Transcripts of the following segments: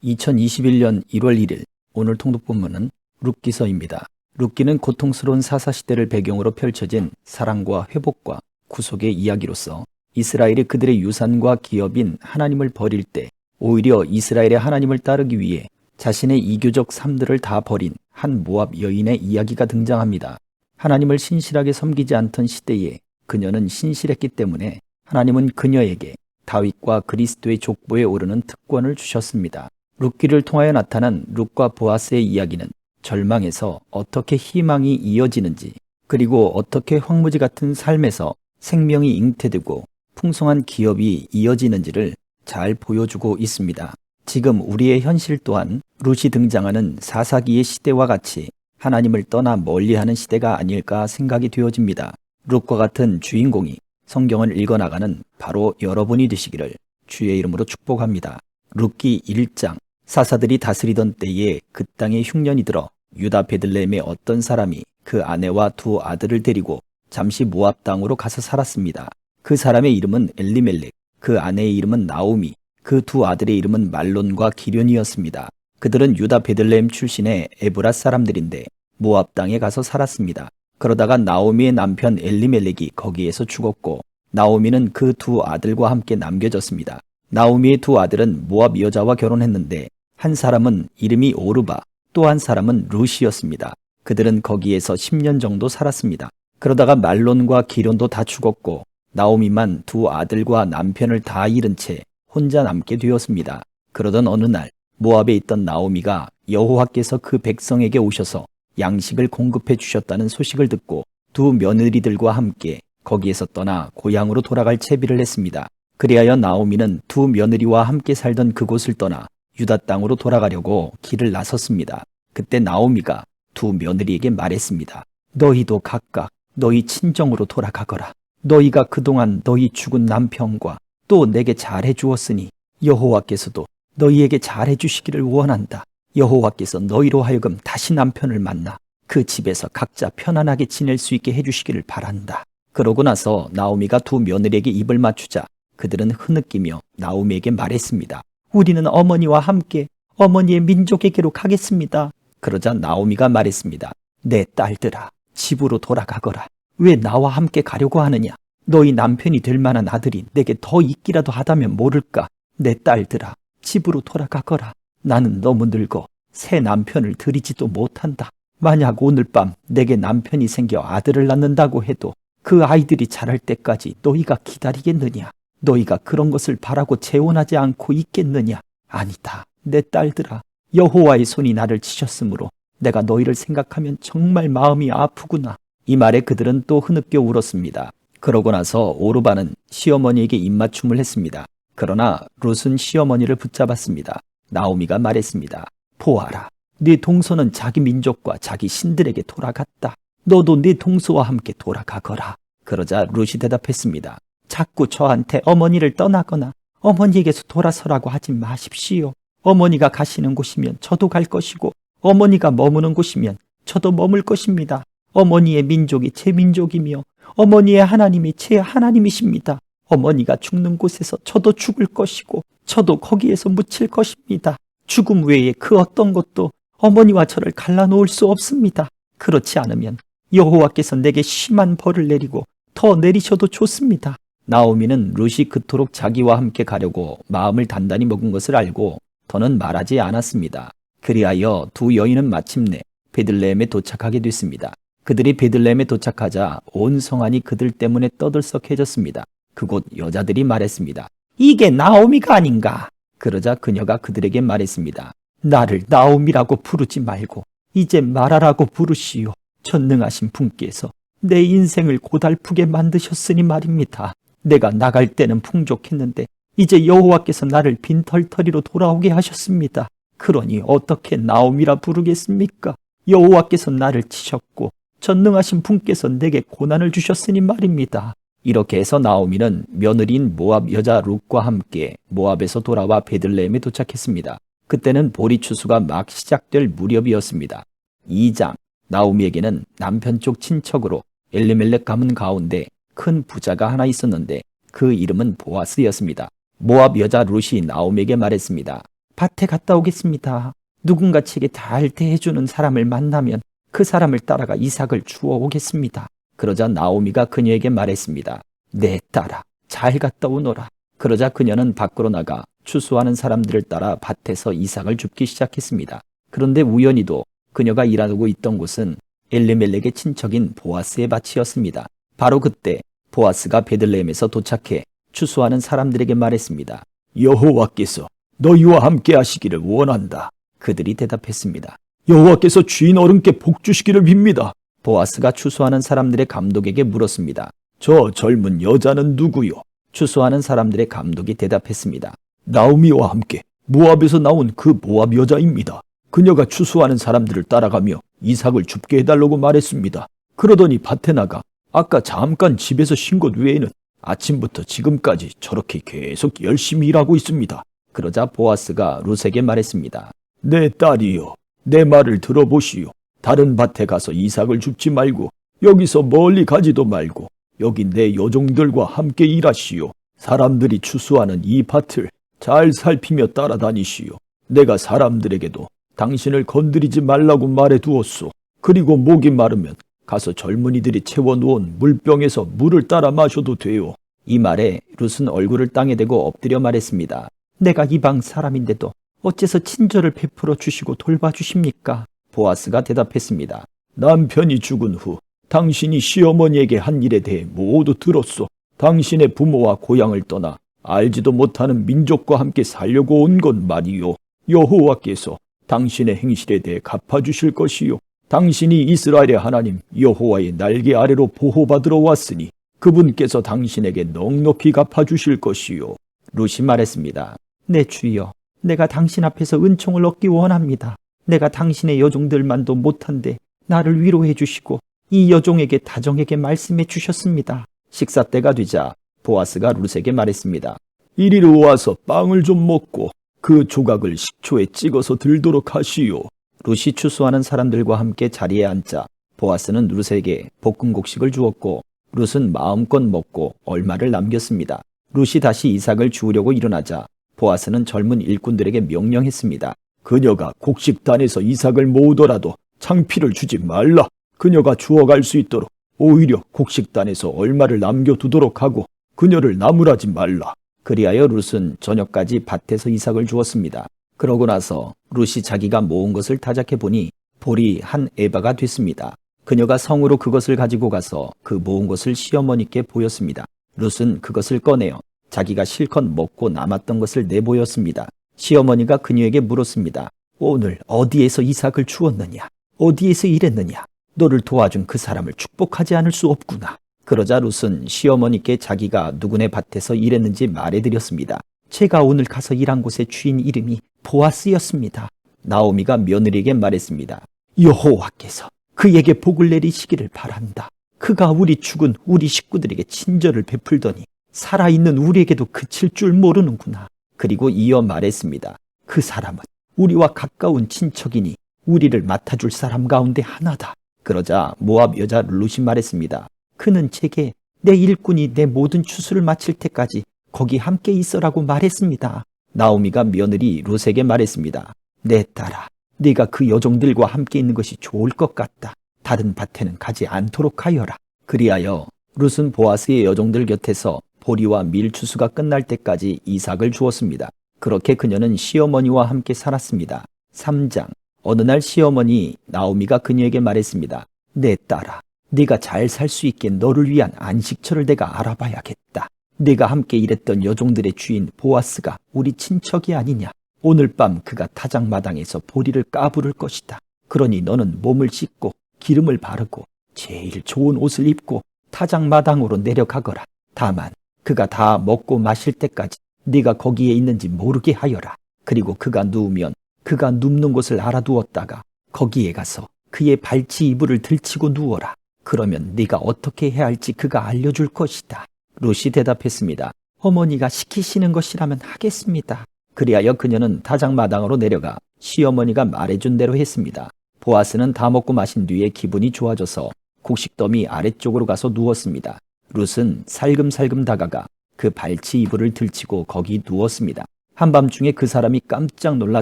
2021년 1월 1일 오늘 통독 본문은 룻기서입니다. 룻기는 고통스러운 사사시대를 배경으로 펼쳐진 사랑과 회복과 구속의 이야기로서 이스라엘이 그들의 유산과 기업인 하나님을 버릴 때 오히려 이스라엘의 하나님을 따르기 위해 자신의 이교적 삶들을 다 버린 한 모압 여인의 이야기가 등장합니다. 하나님을 신실하게 섬기지 않던 시대에 그녀는 신실했기 때문에 하나님은 그녀에게 다윗과 그리스도의 족보에 오르는 특권을 주셨습니다. 룻기를 통하여 나타난 룻과 보아스의 이야기는 절망에서 어떻게 희망이 이어지는지, 그리고 어떻게 황무지 같은 삶에서 생명이 잉태되고 풍성한 기업이 이어지는지를 잘 보여주고 있습니다. 지금 우리의 현실 또한 룻이 등장하는 사사기의 시대와 같이 하나님을 떠나 멀리하는 시대가 아닐까 생각이 되어집니다. 룻과 같은 주인공이 성경을 읽어나가는 바로 여러분이 되시기를 주의 이름으로 축복합니다. 룻기 1장. 사사들이 다스리던 때에 그 땅에 흉년이 들어 유다 베들레헴의 어떤 사람이 그 아내와 두 아들을 데리고 잠시 모압 땅으로 가서 살았습니다. 그 사람의 이름은 엘리멜렉, 그 아내의 이름은 나오미, 그 두 아들의 이름은 말론과 기련이었습니다. 그들은 유다 베들레헴 출신의 에브라 사람들인데 모압 땅에 가서 살았습니다. 그러다가 나오미의 남편 엘리멜렉이 거기에서 죽었고 나오미는 그 두 아들과 함께 남겨졌습니다. 나오미의 두 아들은 모압 여자와 결혼했는데 한 사람은 이름이 오르바, 또 한 사람은 룻이었습니다. 그들은 거기에서 10년 정도 살았습니다. 그러다가 말론과 기련도 다 죽었고 나오미만 두 아들과 남편을 다 잃은 채 혼자 남게 되었습니다. 그러던 어느 날 모압에 있던 나오미가 여호와께서 그 백성에게 오셔서 양식을 공급해 주셨다는 소식을 듣고 두 며느리들과 함께 거기에서 떠나 고향으로 돌아갈 채비를 했습니다. 그리하여 나오미는 두 며느리와 함께 살던 그곳을 떠나 유다 땅으로 돌아가려고 길을 나섰습니다. 그때 나오미가 두 며느리에게 말했습니다. 너희도 각각 너희 친정으로 돌아가거라. 너희가 그동안 너희 죽은 남편과 또 내게 잘해 주었으니 여호와께서도 너희에게 잘해 주시기를 원한다. 여호와께서 너희로 하여금 다시 남편을 만나 그 집에서 각자 편안하게 지낼 수 있게 해주시기를 바란다. 그러고 나서 나오미가 두 며느리에게 입을 맞추자 그들은 흐느끼며 나오미에게 말했습니다. 우리는 어머니와 함께 어머니의 민족에게로 가겠습니다. 그러자 나오미가 말했습니다. 내 딸들아, 집으로 돌아가거라. 왜 나와 함께 가려고 하느냐? 너희 남편이 될 만한 아들이 내게 더 있기라도 하다면 모를까? 내 딸들아, 집으로 돌아가거라. 나는 너무 늙어 새 남편을 들이지도 못한다. 만약 오늘 밤 내게 남편이 생겨 아들을 낳는다고 해도 그 아이들이 자랄 때까지 너희가 기다리겠느냐? 너희가 그런 것을 바라고 재혼하지 않고 있겠느냐? 아니다. 내 딸들아, 여호와의 손이 나를 치셨으므로 내가 너희를 생각하면 정말 마음이 아프구나. 이 말에 그들은 또 흐느껴 울었습니다. 그러고 나서 오르바는 시어머니에게 입맞춤을 했습니다. 그러나 룻은 시어머니를 붙잡았습니다. 나오미가 말했습니다. 보아라, 네 동서는 자기 민족과 자기 신들에게 돌아갔다. 너도 네 동서와 함께 돌아가거라. 그러자 룻이 대답했습니다. 자꾸 저한테 어머니를 떠나거나 어머니에게서 돌아서라고 하지 마십시오. 어머니가 가시는 곳이면 저도 갈 것이고 어머니가 머무는 곳이면 저도 머물 것입니다. 어머니의 민족이 제 민족이며 어머니의 하나님이 제 하나님이십니다. 어머니가 죽는 곳에서 저도 죽을 것이고 저도 거기에서 묻힐 것입니다. 죽음 외에 그 어떤 것도 어머니와 저를 갈라놓을 수 없습니다. 그렇지 않으면 여호와께서 내게 심한 벌을 내리고 더 내리셔도 좋습니다. 나오미는 룻이 그토록 자기와 함께 가려고 마음을 단단히 먹은 것을 알고 더는 말하지 않았습니다. 그리하여 두 여인은 마침내 베들레헴에 도착하게 됐습니다. 그들이 베들레헴에 도착하자 온 성안이 그들 때문에 떠들썩해졌습니다. 그곳 여자들이 말했습니다. 이게 나오미가 아닌가? 그러자 그녀가 그들에게 말했습니다. 나를 나오미라고 부르지 말고 이제 마라라고 부르시오. 전능하신 분께서 내 인생을 고달프게 만드셨으니 말입니다. 내가 나갈 때는 풍족했는데 이제 여호와께서 나를 빈털터리로 돌아오게 하셨습니다. 그러니 어떻게 나오미라 부르겠습니까? 여호와께서 나를 치셨고 전능하신 분께서 내게 고난을 주셨으니 말입니다. 이렇게 해서 나오미는 며느리인 모압 여자 룻과 함께 모압에서 돌아와 베들레헴에 도착했습니다. 그때는 보리 추수가 막 시작될 무렵이었습니다. 2장. 나오미에게는 남편 쪽 친척으로 엘리멜렉 가문 가운데 큰 부자가 하나 있었는데 그 이름은 보아스였습니다. 모압 여자 룻이 나오미에게 말했습니다. 밭에 갔다 오겠습니다. 누군가 제게 잘 대해주는 사람을 만나면 그 사람을 따라가 이삭을 주워 오겠습니다. 그러자 나오미가 그녀에게 말했습니다. 내 딸아, 잘 갔다 오너라. 그러자 그녀는 밖으로 나가 추수하는 사람들을 따라 밭에서 이삭을 줍기 시작했습니다. 그런데 우연히도 그녀가 일하고 있던 곳은 엘리멜렉의 친척인 보아스의 밭이었습니다. 바로 그때 보아스가 베들레헴에서 도착해 추수하는 사람들에게 말했습니다. 여호와께서 너희와 함께 하시기를 원한다. 그들이 대답했습니다. 여호와께서 주인 어른께 복 주시기를 빕니다. 보아스가 추수하는 사람들의 감독에게 물었습니다. 저 젊은 여자는 누구요? 추수하는 사람들의 감독이 대답했습니다. 나오미와 함께 모압에서 나온 그 모압 여자입니다. 그녀가 추수하는 사람들을 따라가며 이삭을 줍게 해달라고 말했습니다. 그러더니 밭에 나가 아까 잠깐 집에서 쉰 것 외에는 아침부터 지금까지 저렇게 계속 열심히 일하고 있습니다. 그러자 보아스가 룻에게 말했습니다. 내 딸이요, 내 말을 들어보시오. 다른 밭에 가서 이삭을 줍지 말고 여기서 멀리 가지도 말고 여기 내 여종들과 함께 일하시오. 사람들이 추수하는 이 밭을 잘 살피며 따라다니시오. 내가 사람들에게도 당신을 건드리지 말라고 말해두었소. 그리고 목이 마르면 가서 젊은이들이 채워놓은 물병에서 물을 따라 마셔도 돼요. 이 말에 룻은 얼굴을 땅에 대고 엎드려 말했습니다. 내가 이방 사람인데도 어째서 친절을 베풀어 주시고 돌봐주십니까? 보아스가 대답했습니다. 남편이 죽은 후 당신이 시어머니에게 한 일에 대해 모두 들었소. 당신의 부모와 고향을 떠나 알지도 못하는 민족과 함께 살려고 온 건 말이요. 여호와께서 당신의 행실에 대해 갚아주실 것이요. 당신이 이스라엘의 하나님 여호와의 날개 아래로 보호받으러 왔으니 그분께서 당신에게 넉넉히 갚아주실 것이요. 룻이 말했습니다. 내 주여, 내가 당신 앞에서 은총을 얻기 원합니다. 내가 당신의 여종들만도 못한데 나를 위로해 주시고 이 여종에게 다정하게 말씀해 주셨습니다. 식사 때가 되자 보아스가 룻에게 말했습니다. 이리로 와서 빵을 좀 먹고 그 조각을 식초에 찍어서 들도록 하시오. 룻이 추수하는 사람들과 함께 자리에 앉자 보아스는 룻에게 볶은 곡식을 주었고 룻은 마음껏 먹고 얼마를 남겼습니다. 룻이 다시 이삭을 주우려고 일어나자 보아스는 젊은 일꾼들에게 명령했습니다. 그녀가 곡식단에서 이삭을 모으더라도 창피를 주지 말라. 그녀가 주워갈 수 있도록 오히려 곡식단에서 얼마를 남겨두도록 하고 그녀를 나무라지 말라. 그리하여 룻은 저녁까지 밭에서 이삭을 주었습니다. 그러고 나서 룻이 자기가 모은 것을 타작해 보니 볼이 한 에바가 됐습니다. 그녀가 성으로 그것을 가지고 가서 그 모은 것을 시어머니께 보였습니다. 룻은 그것을 꺼내어 자기가 실컷 먹고 남았던 것을 내보였습니다. 시어머니가 그녀에게 물었습니다. 오늘 어디에서 이삭을 주었느냐? 어디에서 일했느냐? 너를 도와준 그 사람을 축복하지 않을 수 없구나. 그러자 룻은 시어머니께 자기가 누구네 밭에서 일했는지 말해드렸습니다. 제가 오늘 가서 일한 곳의 주인 이름이 보아스였습니다. 나오미가 며느리에게 말했습니다. 여호와께서 그에게 복을 내리시기를 바란다. 그가 우리 죽은 우리 식구들에게 친절을 베풀더니 살아있는 우리에게도 그칠 줄 모르는구나. 그리고 이어 말했습니다. 그 사람은 우리와 가까운 친척이니 우리를 맡아줄 사람 가운데 하나다. 그러자 모압 여자 룻이 말했습니다. 그는 제게 내 일꾼이 내 모든 추수를 마칠 때까지 거기 함께 있어라고 말했습니다. 나오미가 며느리 룻에게 말했습니다. 내 딸아, 네가 그 여종들과 함께 있는 것이 좋을 것 같다. 다른 밭에는 가지 않도록 하여라. 그리하여 룻은 보아스의 여종들 곁에서 보리와 밀 추수가 끝날 때까지 이삭을 주었습니다. 그렇게 그녀는 시어머니와 함께 살았습니다. 3장. 어느 날 시어머니 나오미가 그녀에게 말했습니다. 내 딸아, 네가 잘 살 수 있게 너를 위한 안식처를 내가 알아봐야겠다. 네가 함께 일했던 여종들의 주인 보아스가 우리 친척이 아니냐. 오늘 밤 그가 타작마당에서 보리를 까부를 것이다. 그러니 너는 몸을 씻고 기름을 바르고 제일 좋은 옷을 입고 타작마당으로 내려가거라. 다만 그가 다 먹고 마실 때까지 네가 거기에 있는지 모르게 하여라. 그리고 그가 누우면 그가 눕는 곳을 알아두었다가 거기에 가서 그의 발치 이불을 들치고 누워라. 그러면 네가 어떻게 해야 할지 그가 알려줄 것이다. 룻이 대답했습니다. 어머니가 시키시는 것이라면 하겠습니다. 그리하여 그녀는 타작마당으로 내려가 시어머니가 말해준 대로 했습니다. 보아스는 다 먹고 마신 뒤에 기분이 좋아져서 곡식더미 아래쪽으로 가서 누웠습니다. 룻은 살금살금 다가가 그 발치 이불을 들치고 거기 누웠습니다. 한밤중에 그 사람이 깜짝 놀라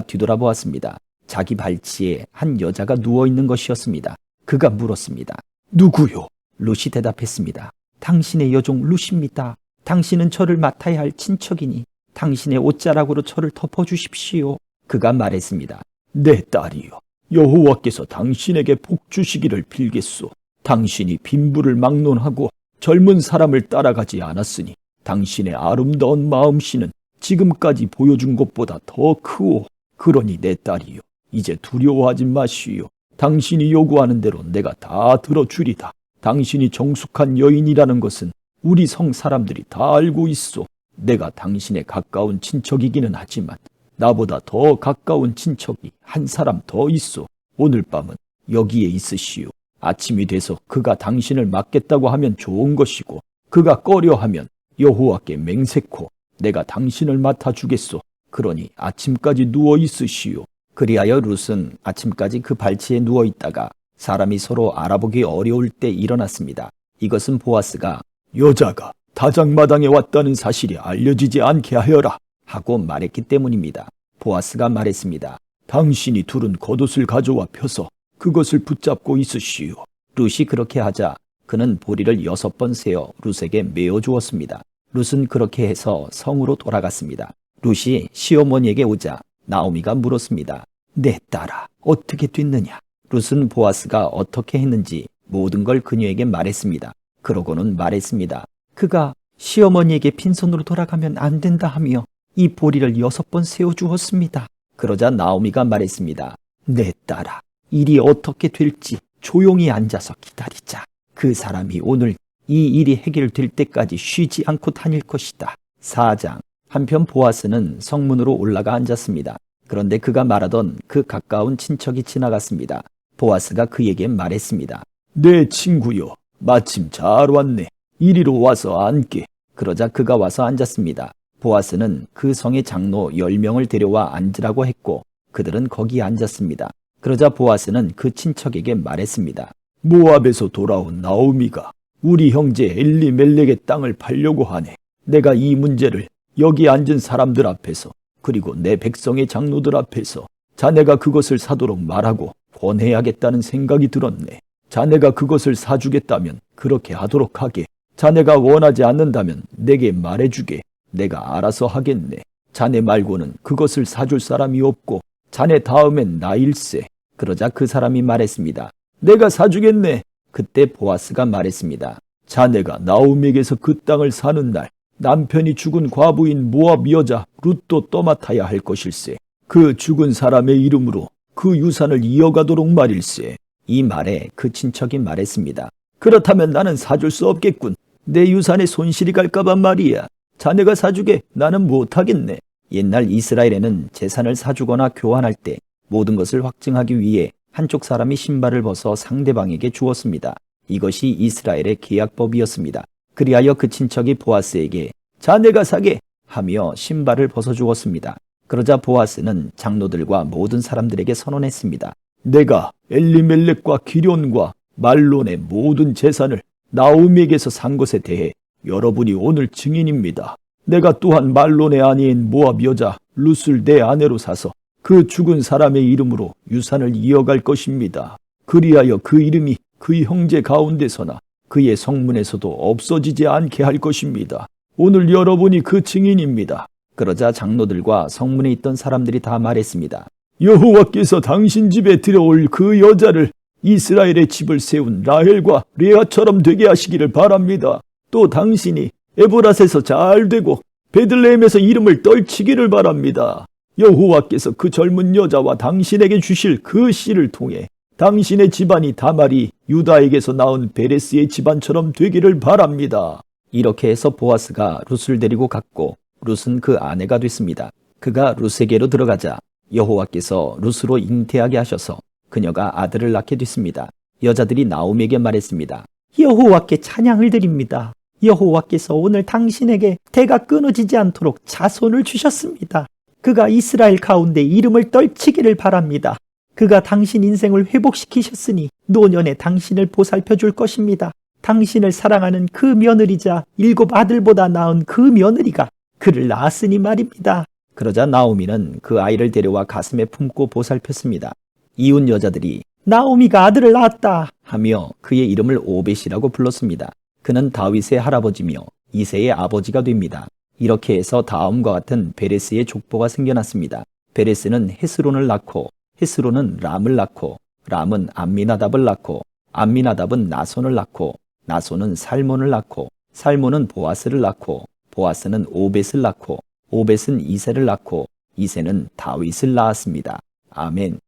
뒤돌아보았습니다. 자기 발치에 한 여자가 누워있는 것이었습니다. 그가 물었습니다. 누구요? 룻이 대답했습니다. 당신의 여종 룻입니다. 당신은 저를 맡아야 할 친척이니 당신의 옷자락으로 저를 덮어주십시오. 그가 말했습니다. 내 딸이여, 여호와께서 당신에게 복 주시기를 빌겠소. 당신이 빈부를 막론하고 젊은 사람을 따라가지 않았으니 당신의 아름다운 마음씨는 지금까지 보여준 것보다 더 크오. 그러니 내 딸이여, 이제 두려워하지 마시오. 당신이 요구하는 대로 내가 다 들어주리다. 당신이 정숙한 여인이라는 것은 우리 성 사람들이 다 알고 있소. 내가 당신의 가까운 친척이기는 하지만 나보다 더 가까운 친척이 한 사람 더 있소. 오늘 밤은 여기에 있으시오. 아침이 돼서 그가 당신을 맡겠다고 하면 좋은 것이고 그가 꺼려하면 여호와께 맹세코 내가 당신을 맡아주겠소. 그러니 아침까지 누워 있으시오. 그리하여 룻은 아침까지 그 발치에 누워 있다가 사람이 서로 알아보기 어려울 때 일어났습니다. 이것은 보아스가 여자가 다장마당에 왔다는 사실이 알려지지 않게 하여라 하고 말했기 때문입니다. 보아스가 말했습니다. 당신이 두른 겉옷을 가져와 펴서 그것을 붙잡고 있으시오. 룻이 그렇게 하자 그는 보리를 6번 세어 룻에게 메어 주었습니다. 룻은 그렇게 해서 성으로 돌아갔습니다. 룻이 시어머니에게 오자 나오미가 물었습니다. 내 딸아, 어떻게 됐느냐? 룻은 보아스가 어떻게 했는지 모든 걸 그녀에게 말했습니다. 그러고는 말했습니다. 그가 시어머니에게 빈손으로 돌아가면 안 된다 하며 이 보리를 6번 세워주었습니다. 그러자 나오미가 말했습니다. 내 딸아, 일이 어떻게 될지 조용히 앉아서 기다리자. 그 사람이 오늘 이 일이 해결될 때까지 쉬지 않고 다닐 것이다. 4장. 한편 보아스는 성문으로 올라가 앉았습니다. 그런데 그가 말하던 그 가까운 친척이 지나갔습니다. 보아스가 그에게 말했습니다. 내 친구여, 마침 잘 왔네. 이리로 와서 앉게. 그러자 그가 와서 앉았습니다. 보아스는 그 성의 장로 10명을 데려와 앉으라고 했고 그들은 거기 앉았습니다. 그러자 보아스는 그 친척에게 말했습니다. 모압에서 돌아온 나오미가 우리 형제 엘리멜렉의 땅을 팔려고 하네. 내가 이 문제를 여기 앉은 사람들 앞에서 그리고 내 백성의 장로들 앞에서 자네가 그것을 사도록 말하고 권해야겠다는 생각이 들었네. 자네가 그것을 사주겠다면 그렇게 하도록 하게. 자네가 원하지 않는다면 내게 말해주게. 내가 알아서 하겠네. 자네 말고는 그것을 사줄 사람이 없고 자네 다음엔 나일세. 그러자 그 사람이 말했습니다. 내가 사주겠네. 그때 보아스가 말했습니다. 자네가 나오미에게서 그 땅을 사는 날 남편이 죽은 과부인 모압 여자 룻도 떠맡아야 할 것일세. 그 죽은 사람의 이름으로 그 유산을 이어가도록 말일세. 이 말에 그 친척이 말했습니다. 그렇다면 나는 사줄 수 없겠군. 내 유산에 손실이 갈까봐 말이야. 자네가 사주게 나는 못하겠네. 옛날 이스라엘에는 재산을 사주거나 교환할 때 모든 것을 확증하기 위해 한쪽 사람이 신발을 벗어 상대방에게 주었습니다. 이것이 이스라엘의 계약법이었습니다. 그리하여 그 친척이 보아스에게 자네가 사게 하며 신발을 벗어주었습니다. 그러자 보아스는 장로들과 모든 사람들에게 선언했습니다. 내가 엘리멜렉과 기럨과 말론의 모든 재산을 나오미에게서 산 것에 대해 여러분이 오늘 증인입니다. 내가 또한 말론의 아내인 모압 여자 룻을 내 아내로 사서 그 죽은 사람의 이름으로 유산을 이어갈 것입니다. 그리하여 그 이름이 그 형제 가운데서나 그의 성문에서도 없어지지 않게 할 것입니다. 오늘 여러분이 그 증인입니다. 그러자 장로들과 성문에 있던 사람들이 다 말했습니다. 여호와께서 당신 집에 들여올 그 여자를 이스라엘의 집을 세운 라헬과 레아처럼 되게 하시기를 바랍니다. 또 당신이 에브랏에서 잘 되고 베들레헴에서 이름을 떨치기를 바랍니다. 여호와께서 그 젊은 여자와 당신에게 주실 그 씨를 통해 당신의 집안이 다말이 유다에게서 낳은 베레스의 집안처럼 되기를 바랍니다. 이렇게 해서 보아스가 룻을 데리고 갔고 룻은 그 아내가 됐습니다. 그가 룻에게로 들어가자 여호와께서 룻으로 잉태하게 하셔서 그녀가 아들을 낳게 됐습니다. 여자들이 나오미에게 말했습니다. 여호와께 찬양을 드립니다. 여호와께서 오늘 당신에게 대가 끊어지지 않도록 자손을 주셨습니다. 그가 이스라엘 가운데 이름을 떨치기를 바랍니다. 그가 당신 인생을 회복시키셨으니 노년에 당신을 보살펴 줄 것입니다. 당신을 사랑하는 그 며느리자 7 아들보다 나은 그 며느리가 그를 낳았으니 말입니다. 그러자 나오미는 그 아이를 데려와 가슴에 품고 보살폈습니다. 이웃 여자들이 나오미가 아들을 낳았다 하며 그의 이름을 오벳이라고 불렀습니다. 그는 다윗의 할아버지며 이새의 아버지가 됩니다. 이렇게 해서 다음과 같은 베레스의 족보가 생겨났습니다. 베레스는 헤스론을 낳고 헤스론은 람을 낳고 람은 암미나답을 낳고 암미나답은 나손을 낳고 나손은 살몬을 낳고 살몬은 보아스를 낳고 보아스는 오벳을 낳고 오벳은 이새를 낳고 이새는 다윗을 낳았습니다. 아멘.